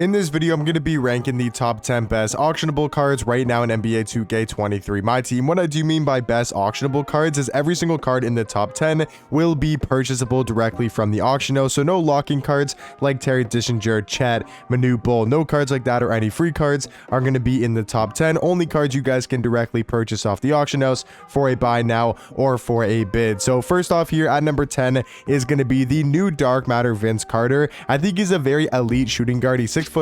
In this video, I'm going to be ranking the top 10 best auctionable cards right now in NBA 2K23 Myteam. What I do mean by best auctionable cards is every single card in the top 10 will be purchasable directly from the auction house. So no locking cards like Terry Dishinger, Chet, Manu Bull, no cards like that or any free cards are going to be in the top 10. Only cards you guys can directly purchase off the auction house for a buy now or for a bid. So first off here at number 10 is going to be the new Dark Matter Vince Carter. I think he's a very elite shooting guard. He's 6'6"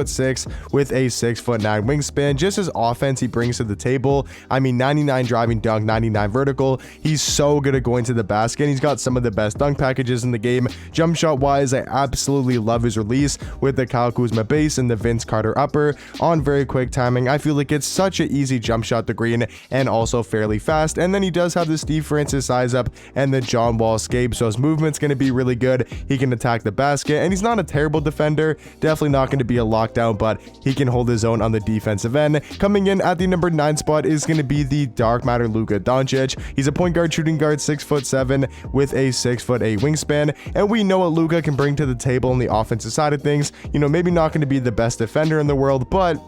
with a 6'9" wingspan. Just his offense he brings to the table. I mean, 99 driving dunk, 99 vertical. He's so good at going to the basket. He's got some of the best dunk packages in the game. Jump shot wise, I absolutely love his release with the Kyle Kuzma base and the Vince Carter upper on very quick timing. I feel like it's such an easy jump shot to green and also fairly fast. And then he does have the Steve Francis size up and the John Wall escape, so his movement's going to be really good. He can attack the basket, and he's not a terrible defender. Definitely not going to be a lockdown, but he can hold his own on the defensive end. Coming in at the number 9 spot is going to be the Dark Matter Luka Doncic. He's a point guard shooting guard, 6'7" with a 6'8" wingspan, and we know what Luka can bring to the table on the offensive side of things. You know, maybe not going to be the best defender in the world, but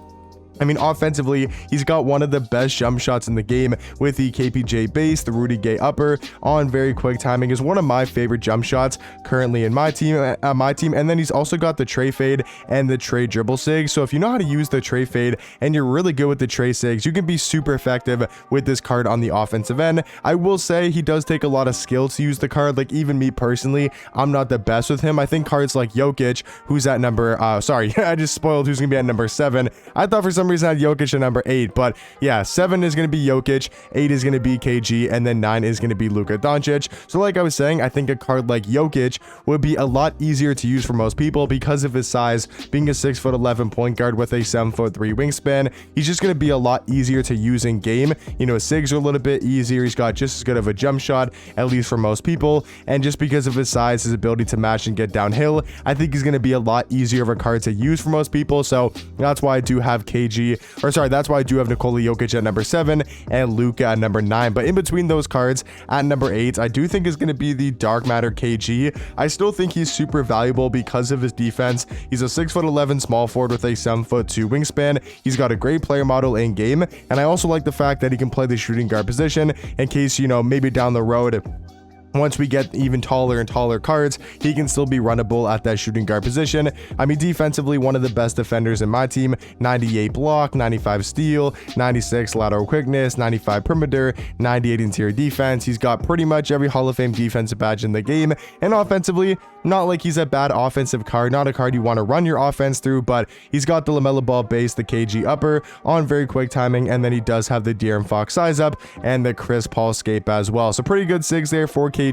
I mean, offensively, he's got one of the best jump shots in the game with the KPJ base, the Rudy Gay upper on very quick timing is one of my favorite jump shots currently in my team. And then he's also got the tray fade and the tray dribble sig. So if you know how to use the tray fade and you're really good with the tray sigs, you can be super effective with this card on the offensive end. I will say he does take a lot of skill to use the card. Like even me personally, I'm not the best with him. I think cards like Jokic, who's at number, sorry, I just spoiled who's gonna be at number 7. I thought for some reason I had Jokic at number 8, but yeah, 7 is going to be Jokic, 8 is going to be KG, and then 9 is going to be Luka Doncic. So like I was saying, I think a card like Jokic would be a lot easier to use for most people because of his size, being a 6'11" point guard with a 7'3" wingspan. He's just going to be a lot easier to use in game. You know, his sigs are a little bit easier. He's got just as good of a jump shot, at least for most people, and just because of his size, his ability to match and get downhill, I think he's going to be a lot easier of a card to use for most people. So that's why I do have that's why I do have Nikola Jokic at number 7 and Luka at number 9. But in between those cards at number 8, I do think is going to be the Dark Matter KG. I still think he's super valuable because of his defense. He's a 6'11" small forward with a 7'2" wingspan. He's got a great player model in game, and I also like the fact that he can play the shooting guard position in case, you know, maybe down the road, once we get even taller and taller cards, he can still be runnable at that shooting guard position. I mean, defensively, one of the best defenders in my team, 98 block, 95 steal, 96 lateral quickness, 95 perimeter, 98 interior defense. He's got pretty much every Hall of Fame defensive badge in the game. And offensively, not like he's a bad offensive card, not a card you want to run your offense through, but he's got the LaMelo Ball base, the KG upper on very quick timing, and then he does have the De'Aaron Fox size up and the Chris Paul escape as well. So pretty good sigs there for KG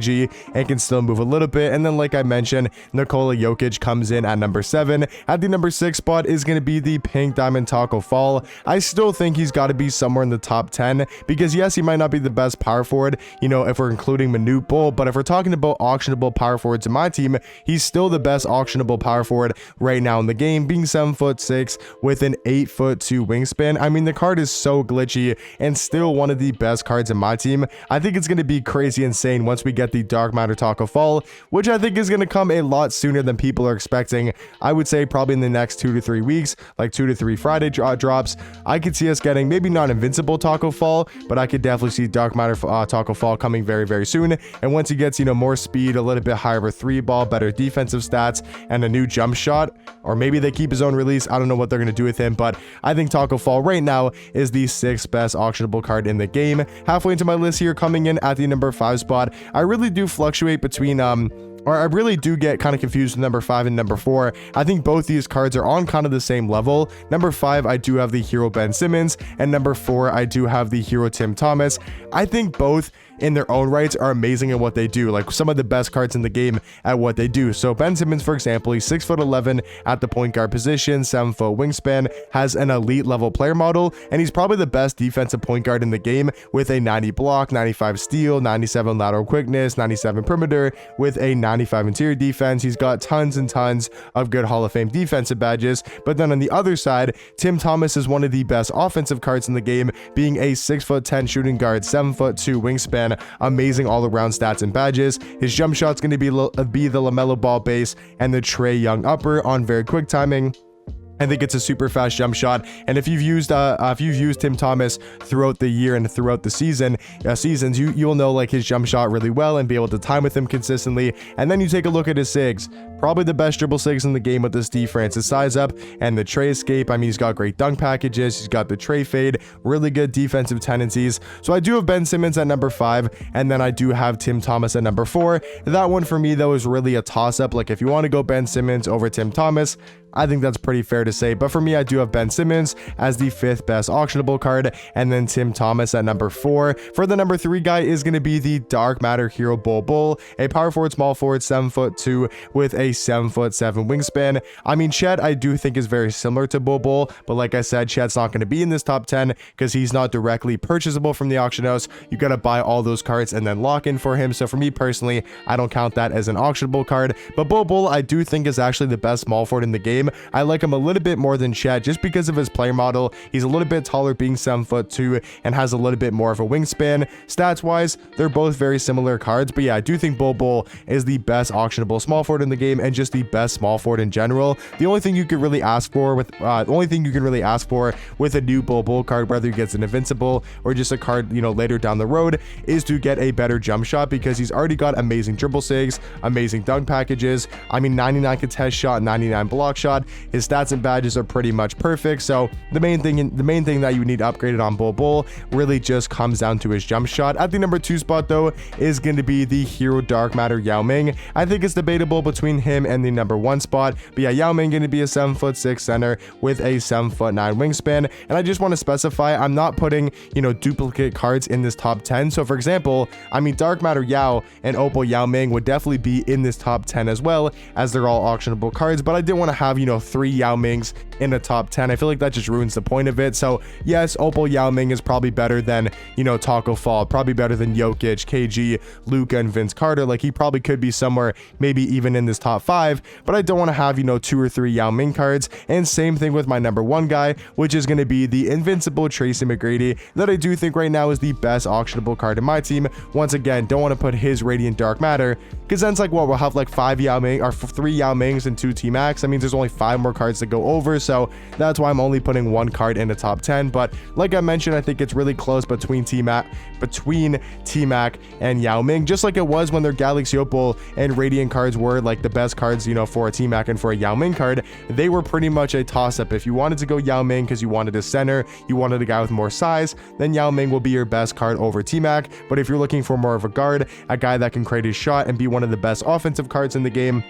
and can still move a little bit. And then like I mentioned, Nikola Jokic comes in at number 7. At the number 6 spot is going to be the Pink Diamond Taco Fall. I still think he's got to be somewhere in the top 10 because yes, he might not be the best power forward, you know, if we're including Manu Bull, but if we're talking about auctionable power forwards in my team, he's still the best auctionable power forward right now in the game, being 7'6" with an 8'2" wingspan. I mean, the card is so glitchy and still one of the best cards in my team. I think it's going to be crazy insane once we get the Dark Matter Taco Fall, which I think is going to come a lot sooner than people are expecting. I would say probably in the next 2 to 3 weeks, like 2 to 3 Friday drops. I could see us getting maybe not Invincible Taco Fall, but I could definitely see Dark Matter Taco Fall coming very, very soon. And once he gets, you know, more speed, a little bit higher of a 3 ball, better defensive stats, and a new jump shot, or maybe they keep his own release. I don't know what they're going to do with him, but I think Taco Fall right now is the 6th best auctionable card in the game. Halfway into my list here, coming in at the number 5 spot, I really do fluctuate between or I really do get kind of confused with number 5 and number 4. I think both these cards are on kind of the same level. Number 5, I do have the Hero Ben Simmons, and number 4, I do have the Hero Tim Thomas. I think both in their own rights are amazing at what they do, like some of the best cards in the game at what they do. So Ben Simmons, for example, he's 6'11" at the point guard position, 7' wingspan, has an elite level player model, and he's probably the best defensive point guard in the game with a 90 block, 95 steal, 97 lateral quickness, 97 perimeter, with a 95 interior defense. He's got tons and tons of good Hall of Fame defensive badges. But then on the other side, Tim Thomas is one of the best offensive cards in the game, being a 6'10" shooting guard, 7'2" wingspan, amazing all-around stats and badges. His jump shot's going to be the LaMelo Ball base and the Trae Young upper on very quick timing. I think it's a super fast jump shot, and if you've used Tim Thomas throughout the year and throughout the seasons, you'll know like his jump shot really well and be able to time with him consistently. And then you take a look at his sigs, probably the best dribble sigs in the game with the Steve Francis size up and the tray escape. I mean, he's got great dunk packages, he's got the tray fade, really good defensive tendencies. So I do have Ben Simmons at number 5, and then I do have Tim Thomas at number 4. That one for me though is really a toss up. Like if you want to go Ben Simmons over Tim Thomas, I think that's pretty fair to say, but for me, I do have Ben Simmons as the 5th best auctionable card, and then Tim Thomas at number 4. For the number 3 guy is going to be the Dark Matter Hero Bull, a power forward, small forward, 7'2" with a 7'7" wingspan. I mean, Chet, I do think is very similar to Bull, but like I said, Chet's not going to be in this top 10 because he's not directly purchasable from the auction house. You got to buy all those cards and then lock in for him. So for me personally, I don't count that as an auctionable card, but Bull, I do think is actually the best small forward in the game. I like him a little bit more than Chet just because of his player model. He's a little bit taller, being 7'2", and has a little bit more of a wingspan. Stats wise, they're both very similar cards, but yeah, I do think Bull is the best auctionable small forward in the game and just the best small forward in general. The only thing you could really ask for with a new Bull card, whether he gets an invincible or just a card, you know, later down the road, is to get a better jump shot because he's already got amazing dribble sigs, amazing dunk packages. I mean, 99 contest shot, 99 block shot. His stats and badges are pretty much perfect. So the main thing that you need upgraded on Bull really just comes down to his jump shot. At the number 2 spot though is going to be the Hero Dark Matter Yao Ming. I think it's debatable between him and the number 1 spot, but yeah, Yao Ming going to be a 7'6" center with a 7'9" wingspan. And I just want to specify, I'm not putting, you know, duplicate cards in this top 10. So for example, I mean, Dark Matter Yao and Opal Yao Ming would definitely be in this top 10 as well, as they're all auctionable cards, but I didn't want to have, you know, 3 Yao Mings in the top 10. I feel like that just ruins the point of it. So yes, Opal Yao Ming is probably better than, you know, Taco Fall, probably better than Jokic, KG, Luka, and Vince Carter. Like he probably could be somewhere, maybe even in this top 5, but I don't want to have, you know, 2 or 3 Yao Ming cards. And same thing with my number 1 guy, which is going to be the Invincible Tracy McGrady, that I do think right now is the best auctionable card in my team. Once again, don't want to put his Radiant Dark Matter, because then it's like, what, we'll have like 5 Yao Ming or 3 Yao Mings and 2 T-Max. That means there's only 5 more cards to go over, so that's why I'm only putting 1 card in the top 10. But like I mentioned, I think it's really close between T-Mac and Yao Ming, just like it was when their Galaxy Opal and Radiant cards were like the best cards, you know, for a T-Mac and for a Yao Ming card. They were pretty much a toss-up. If you wanted to go Yao Ming because you wanted a center, you wanted a guy with more size, then Yao Ming will be your best card over T-Mac. But if you're looking for more of a guard, a guy that can create his shot and be one of the best offensive cards in the game,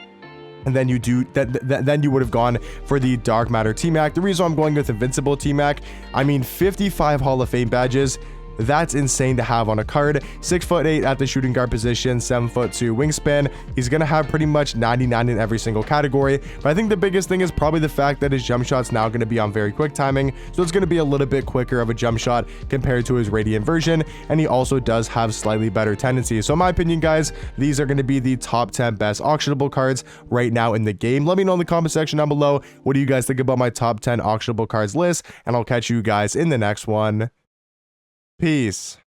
and then then you would have gone for the Dark Matter T-Mac. The reason I'm going with Invincible T-Mac, I mean, 55 Hall of Fame badges. That's insane to have on a card. 6'8" at the shooting guard position, 7'2" wingspan. He's going to have pretty much 99 in every single category. But I think the biggest thing is probably the fact that his jump shot's now going to be on very quick timing. So it's going to be a little bit quicker of a jump shot compared to his Radiant version. And he also does have slightly better tendencies. So in my opinion, guys, these are going to be the top 10 best auctionable cards right now in the game. Let me know in the comment section down below. What do you guys think about my top 10 auctionable cards list? And I'll catch you guys in the next one. Peace.